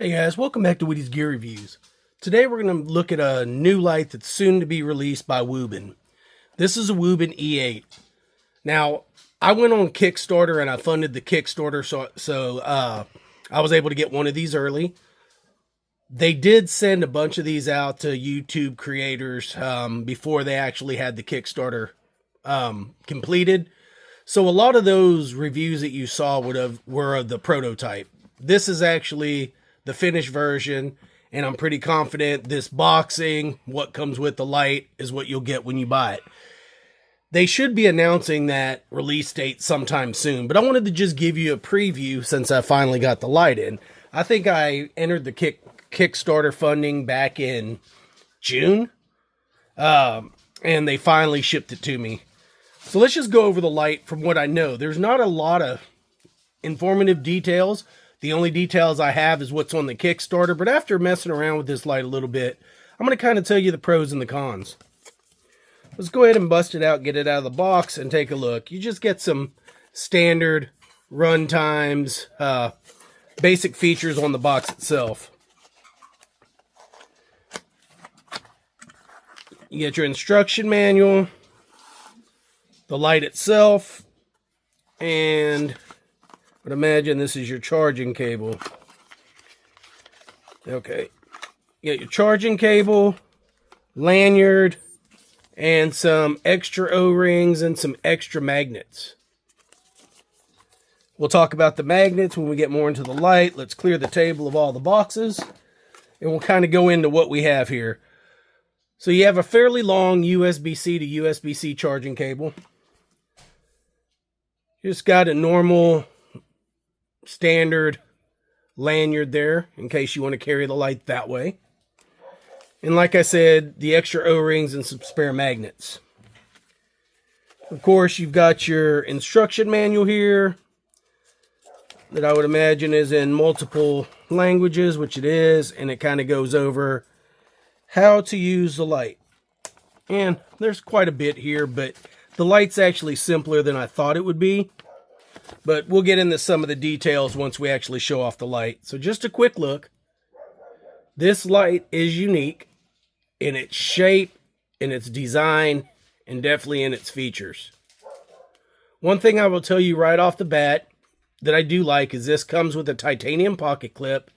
Hey guys, welcome back to Whitty's Gear Reviews. Today we're going to look at a new light that's soon to be released by Wuben. This is a Wuben E8. Now, I went on Kickstarter and I funded the Kickstarter, so I was able to get one of these early. They did send a bunch of these out to YouTube creators before they actually had the Kickstarter completed. So a lot of those reviews that you saw were of the prototype. This is actually the finished version, and I'm pretty confident this boxing, what comes with the light, is what you'll get when you buy it. They should be announcing that release date sometime soon, but I wanted to just give you a preview since I finally got the light in. I think I entered the Kickstarter funding back in June, and they finally shipped it to me. So let's just go over the light from what I know. There's not a lot of informative details. The only details I have is what's on the Kickstarter, but after messing around with this light a little bit, I'm going to kind of tell you the pros and the cons. Let's go ahead and bust it out, get it out of the box, and take a look. You just get some standard run times, basic features on the box itself. You get your instruction manual, the light itself, and but imagine this is your charging cable. Okay. You got your charging cable, lanyard, and some extra O-rings and some extra magnets. We'll talk about the magnets when we get more into the light. Let's clear the table of all the boxes, and we'll kind of go into what we have here. So you have a fairly long USB-C to USB-C charging cable. You just got a normal standard lanyard there in case you want to carry the light that way. And like I said, the extra O-rings and some spare magnets. Of course, you've got your instruction manual here that I would imagine is in multiple languages, which it is, and it kind of goes over how to use the light. And there's quite a bit here, but the light's actually simpler than I thought it would be. But we'll get into some of the details once we actually show off the light. So just a quick look. This light is unique in its shape, in its design, and definitely in its features. One thing I will tell you right off the bat that I do like is this comes with a titanium pocket clip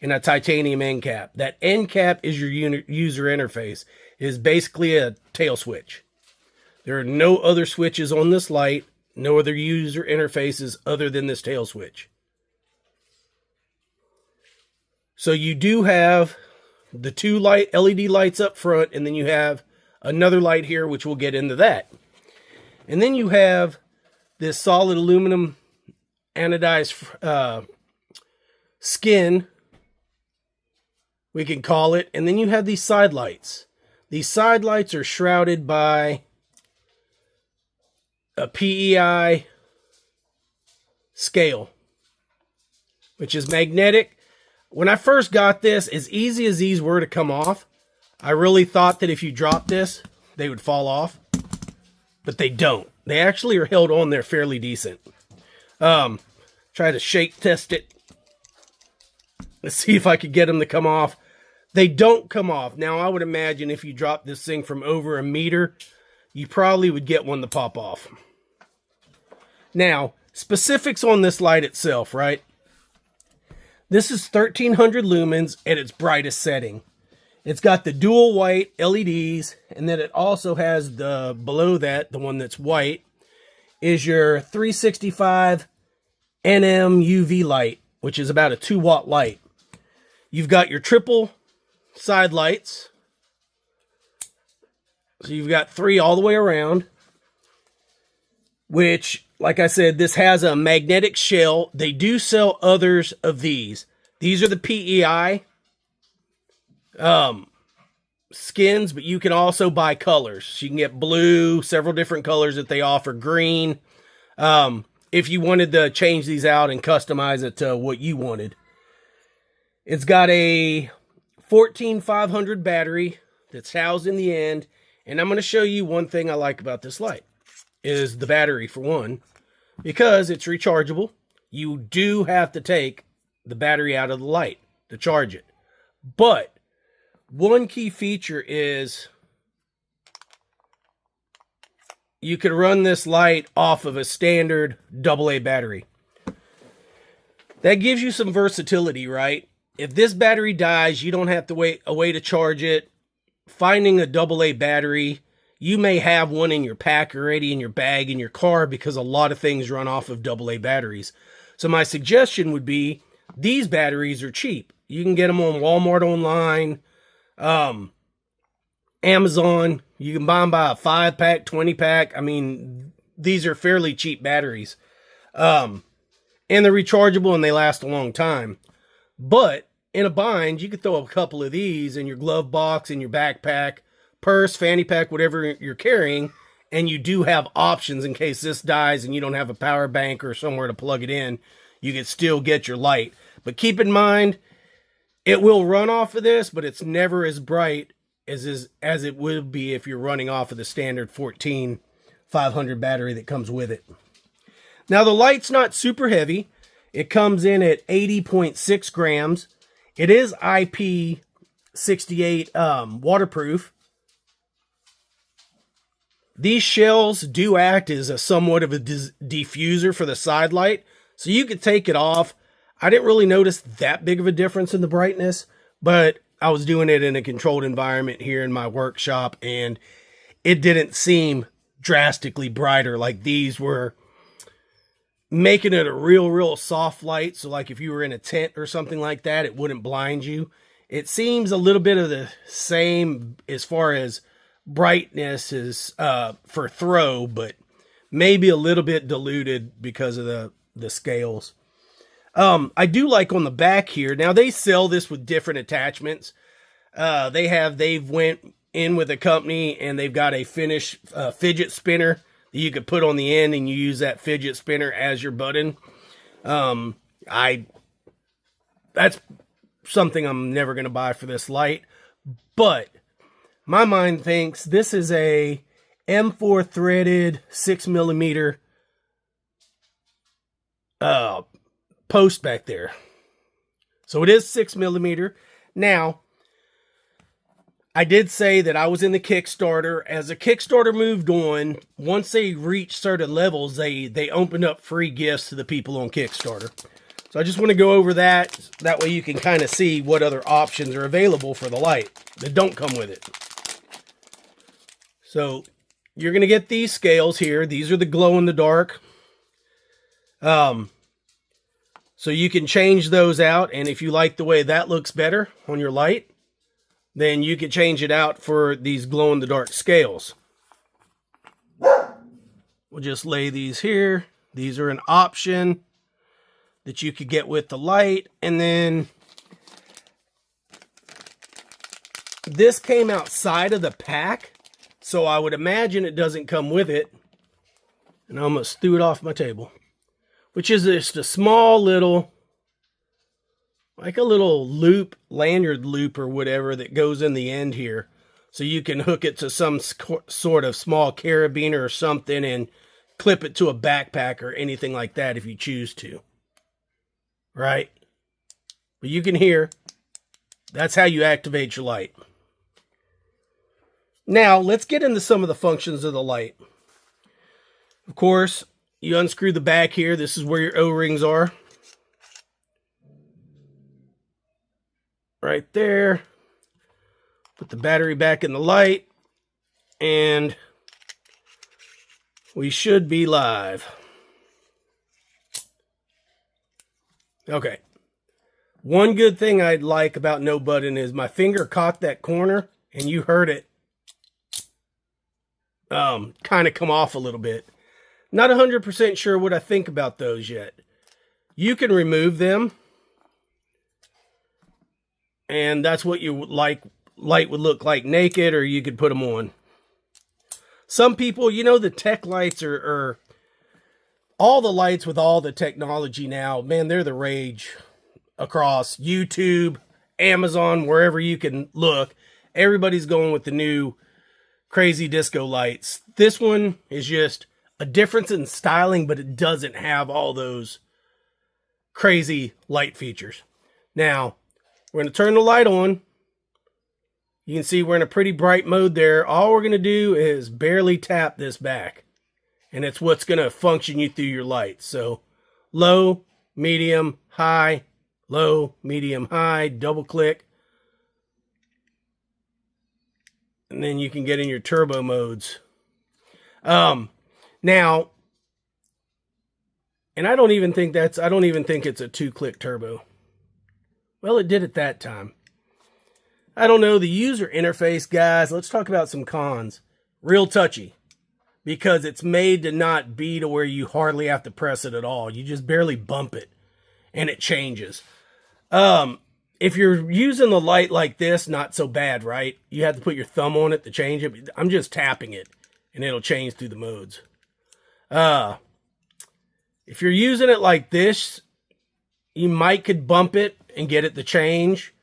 and a titanium end cap. That end cap is your user interface. It is basically a tail switch. There are no other switches on this light. No other user interfaces other than this tail switch. So you do have the two LED lights up front, and then you have another light here, which we'll get into that. And then you have this solid aluminum anodized skin, we can call it. And then you have these side lights. These side lights are shrouded by a PEI scale, which is magnetic. When I first got this, as easy as these were to come off, I really thought that if you drop this, they would fall off, but they don't. They actually are held on there fairly decent. Try to shake test it. Let's see if I could get them to come off. They don't come off. Now, I would imagine if you drop this thing from over a meter, you probably would get one to pop off. Now, specifics on this light itself, right? This is 1300 lumens at its brightest setting. It's got the dual white LEDs, and then it also has the, below that, the one that's white, is your 365 NM UV light, which is about a 2-watt light. You've got your triple side lights. So you've got 3 all the way around, which, like I said, this has a magnetic shell. They do sell others of these. These are the PEI skins, but you can also buy colors. So you can get blue, several different colors that they offer, green. If you wanted to change these out and customize it to what you wanted. It's got a 14500 battery that's housed in the end. And I'm going to show you one thing I like about this light. Is the battery, for one, because it's rechargeable. You do have to take the battery out of the light. to charge it. But one key feature is you can run this light off of a standard AA battery. That gives you some versatility, right? If this battery dies, you don't have to wait a way to charge it. Finding a AA battery, you may have one in your pack already, in your bag, in your car, because a lot of things run off of AA batteries. So my suggestion would be, these batteries are cheap. You can get them on Walmart online, Amazon. You can buy them by a 5-pack, 20-pack. I mean, these are fairly cheap batteries. And they're rechargeable and they last a long time. But in a bind, you could throw a couple of these in your glove box, in your backpack, purse, fanny pack, whatever you're carrying, and you do have options in case this dies and you don't have a power bank or somewhere to plug it in. You can still get your light. But keep in mind, it will run off of this, but it's never as bright as it would be if you're running off of the standard 14500 battery that comes with it. Now, the light's not super heavy. It comes in at 80.6 grams. It is IP68 waterproof. These shells do act as a somewhat of a diffuser for the side light, so you could take it off. I didn't really notice that big of a difference in the brightness, but I was doing it in a controlled environment here in my workshop, and it didn't seem drastically brighter. Like, these were making it a real soft light, so like if you were in a tent or something like that, it wouldn't blind you. It seems a little bit of the same as far as brightness is for throw, but maybe a little bit diluted because of the scales. I do like on the back here. Now, they sell this with different attachments. They've went in with a company and they've got a fidget spinner that you could put on the end, and you use that fidget spinner as your button. That's something I'm never going to buy for this light, but my mind thinks this is a M4 threaded 6mm post back there. So it is 6mm. Now, I did say that I was in the Kickstarter. As the Kickstarter moved on, once they reached certain levels, they opened up free gifts to the people on Kickstarter. So I just want to go over that. That way you can kind of see what other options are available for the light that don't come with it. So you're going to get these scales here. These are the glow-in-the-dark. So you can change those out, and if you like the way that looks better on your light, then you can change it out for these glow-in-the-dark scales. We'll just lay these here. These are an option that you could get with the light, and then this came outside of the pack, so I would imagine it doesn't come with it. And I almost threw it off my table. Which is just a small little, like a little loop, lanyard loop or whatever that goes in the end here. So you can hook it to some sort of small carabiner or something and clip it to a backpack or anything like that if you choose to. Right? But you can hear, that's how you activate your light. Now, let's get into some of the functions of the light. Of course, you unscrew the back here. This is where your O-rings are. Right there. Put the battery back in the light. And we should be live. Okay. One good thing I'd like about no button is my finger caught that corner and you heard it kind of come off a little bit. Not 100% sure what I think about those yet. You can remove them. And that's what your light would look like naked, or you could put them on. Some people, you know, the tech lights are all the lights with all the technology now, man, they're the rage across YouTube, Amazon, wherever you can look. Everybody's going with the new crazy disco lights. This one is just a difference in styling, but it doesn't have all those crazy light features. Now, We're going to turn the light on. You can see we're in a pretty bright mode there. All we're going to do is barely tap this back. And it's what's going to function you through your lights. So low, medium, high, low, medium, high, double click. And then you can get in your turbo modes. Now, and I don't even think it's a 2-click turbo. Well, it did at that time. I don't know, the user interface, guys, let's talk about some cons. Real touchy. Because it's made to not be to where you hardly have to press it at all. You just barely bump it. And it changes. If you're using the light like this, not so bad, right? You have to put your thumb on it to change it. I'm just tapping it. And it'll change through the modes. If you're using it like this, you could bump it and get it to change.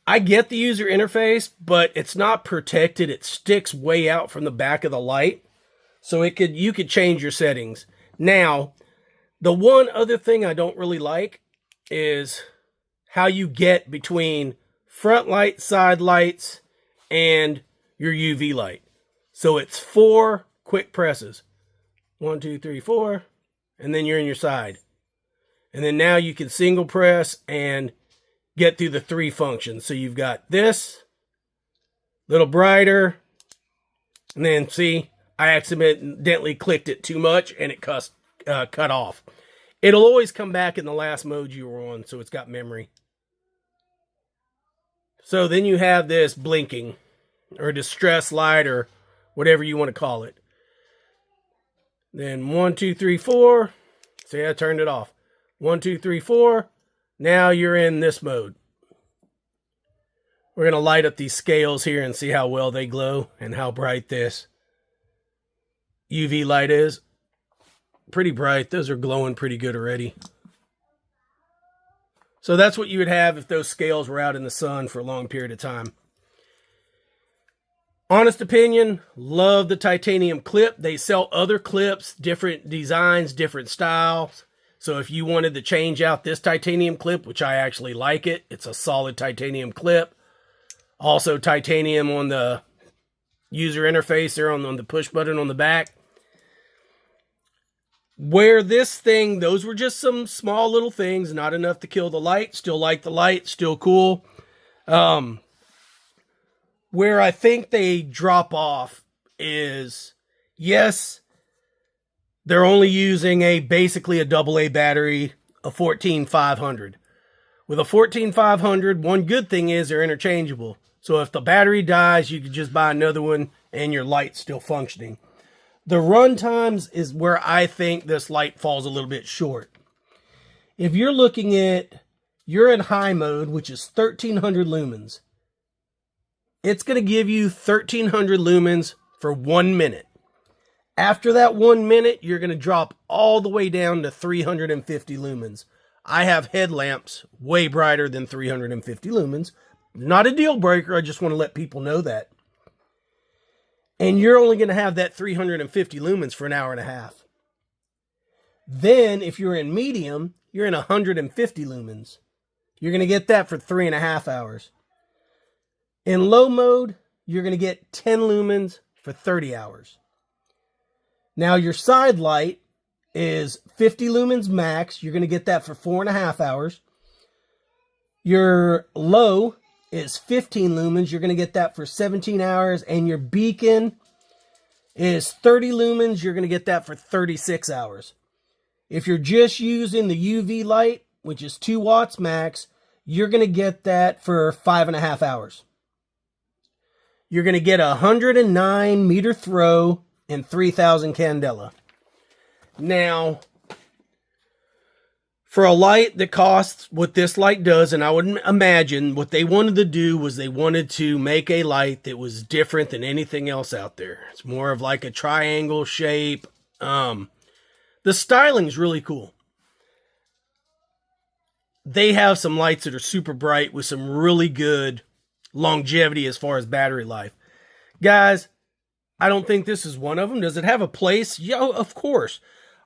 I get the user interface, but it's not protected. It sticks way out from the back of the light. So you could change your settings. Now, the one other thing I don't really like is how you get between front light, side lights, and your UV light. So it's 4 quick presses. 1, 2, 3, 4. And then you're in your side. And then now you can single press and get through the 3 functions. So you've got this, little brighter, and then see, I accidentally clicked it too much and it cut off. It'll always come back in the last mode you were on, so it's got memory. So then you have this blinking, or distress light, or whatever you want to call it. Then 1, 2, 3, 4. See, I turned it off. 1, 2, 3, 4. Now you're in this mode. We're going to light up these scales here and see how well they glow and how bright this UV light is. Pretty bright. Those are glowing pretty good already. So that's what you would have if those scales were out in the sun for a long period of time. Honest opinion, love the titanium clip. They sell other clips, different designs, different styles. So if you wanted to change out this titanium clip, which I actually like it, it's a solid titanium clip. Also titanium on the user interface there on the push button on the back. Where this thing, those were just some small little things, not enough to kill the light. Still like the light, still cool. Where I think they drop off is, yes, they're only using basically a AA battery, a 14500. With a 14500, one good thing is they're interchangeable. So if the battery dies, you can just buy another one and your light's still functioning. The run times is where I think this light falls a little bit short. If you're looking at, you're in high mode, which is 1300 lumens. It's going to give you 1300 lumens for 1 minute. After that 1 minute, you're going to drop all the way down to 350 lumens. I have headlamps way brighter than 350 lumens. Not a deal breaker. I just want to let people know that. And you're only going to have that 350 lumens for an hour and a half. Then, if you're in medium, you're in 150 lumens. You're going to get that for 3.5 hours. In low mode, you're going to get 10 lumens for 30 hours. Now, your side light is 50 lumens max. You're going to get that for 4.5 hours. Your low is 15 lumens. You're going to get that for 17 hours. And your beacon is 30 lumens. You're going to get that for 36 hours. If you're just using the UV light, which is 2 watts max, you're going to get that for 5.5 hours. You're going to get a 109 meter throw and 3000 candela. Now, for a light that costs what this light does, and I would imagine what they wanted to do was they wanted to make a light that was different than anything else out there. It's more of like a triangle shape. The styling is really cool. They have some lights that are super bright with some really good longevity as far as battery life. Guys, I don't think this is one of them. Does it have a place? Yeah, of course.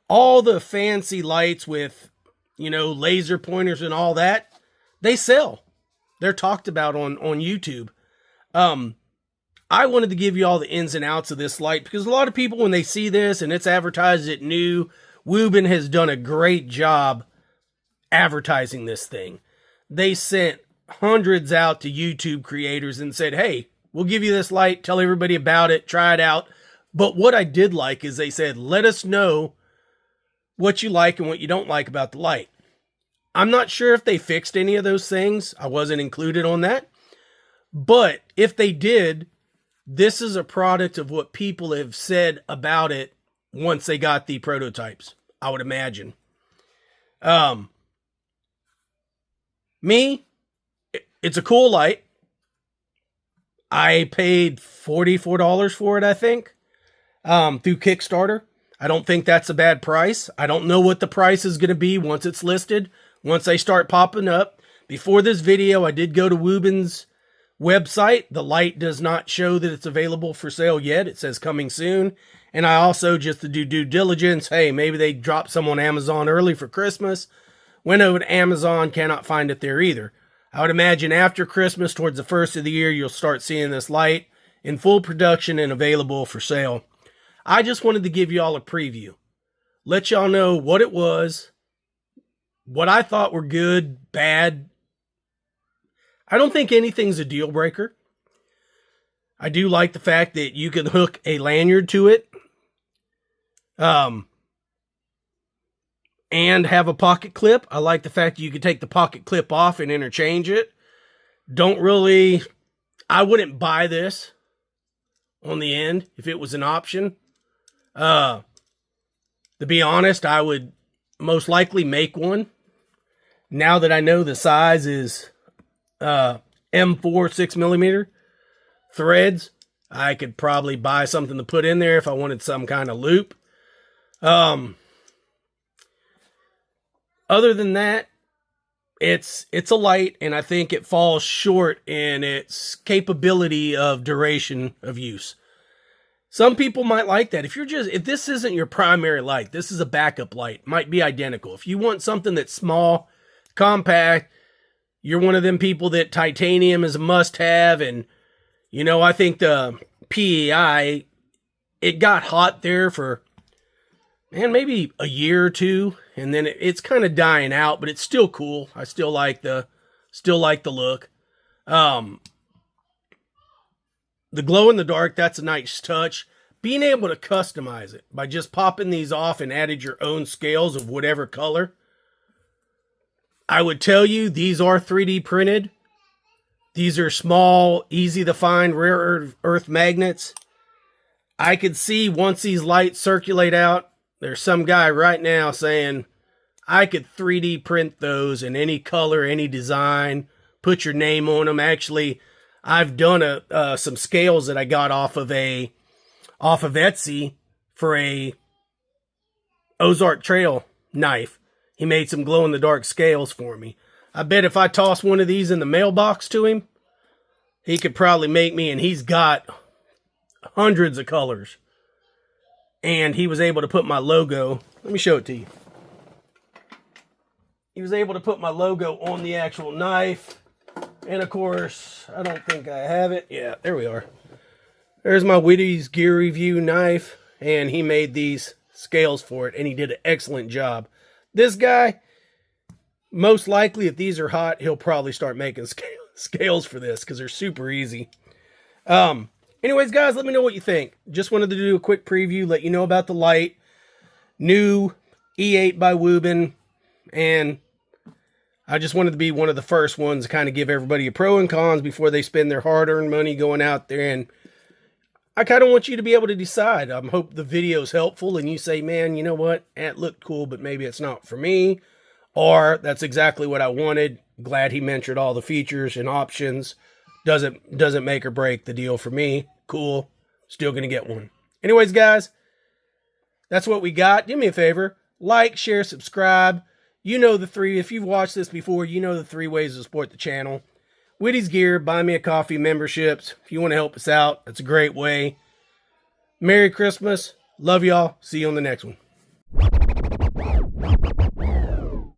All the fancy lights with, laser pointers and all that, they sell. They're talked about on YouTube. I wanted to give you all the ins and outs of this light because a lot of people, when they see this and it's advertised at new, Wuben has done a great job advertising this thing. They sent hundreds out to YouTube creators and said, hey, we'll give you this light, tell everybody about it, try it out. But what I did like is they said, let us know what you like and what you don't like about the light. I'm not sure if they fixed any of those things. I wasn't included on that. But if they did, this is a product of what people have said about it once they got the prototypes, I would imagine. It's a cool light. I paid $44 for it, I think, through Kickstarter. I don't think that's a bad price. I don't know what the price is going to be once it's listed, once they start popping up. Before this video, I did go to Wuben's website. The light does not show that it's available for sale yet. It says coming soon. And I also, just to do due diligence, hey, maybe they dropped some on Amazon early for Christmas. Went over to Amazon, cannot find it there either. I would imagine after Christmas, towards the first of the year, you'll start seeing this light in full production and available for sale. I just wanted to give you all a preview. Let y'all know what it was, what I thought were good, bad. I don't think anything's a deal breaker. I do like the fact that you can hook a lanyard to it. And have a pocket clip. I like the fact that you can take the pocket clip off and interchange it. I wouldn't buy this on the end if it was an option. To be honest, I would most likely make one. Now that I know the size is M4 6mm threads, I could probably buy something to put in there if I wanted some kind of loop. Other than that, it's a light, and I think it falls short in its capability of duration of use. Some people might like that. If this isn't your primary light, this is a backup light, might be identical. If you want something that's small, compact, you're one of them people that titanium is a must-have, and, I think the PEI, it got hot there for, maybe a year or two, and then it's kind of dying out, but it's still cool. I still like the look. The glow in the dark, that's a nice touch. Being able to customize it by just popping these off and added your own scales of whatever color. I would tell you, these are 3D printed. These are small, easy to find rare earth magnets. I could see once these lights circulate out, there's some guy right now saying, I could 3D print those in any color, any design, put your name on them. Actually, I've done some scales that I got off of Etsy for a Ozark Trail knife. He made some glow-in-the-dark scales for me. I bet if I toss one of these in the mailbox to him, he could probably make me, and he's got hundreds of colors. And he was able to put my logo, let me show it to you. He was able to put my logo on the actual knife. And of course, I don't think I have it. Yeah, there we are. There's my Whitty's gear review knife. And he made these scales for it. And he did an excellent job. This guy, most likely, if these are hot, he'll probably start making scales for this. Because they're super easy. Anyways, guys, let me know what you think. Just wanted to do a quick preview. Let you know about the light. New E8 by Wuben. And I just wanted to be one of the first ones to kind of give everybody a pro and cons before they spend their hard-earned money going out there. And I kind of want you to be able to decide. I hope the video is helpful and you say, man, you know what? It looked cool, but maybe it's not for me. Or that's exactly what I wanted. Glad he mentioned all the features and options. Doesn't make or break the deal for me. Cool. Still going to get one. Anyways, guys, that's what we got. Do me a favor. Like, share, subscribe. You know the three. If you've watched this before, you know the 3 ways to support the channel. Whitty's Gear, Buy Me a Coffee memberships. If you want to help us out, that's a great way. Merry Christmas. Love y'all. See you on the next one.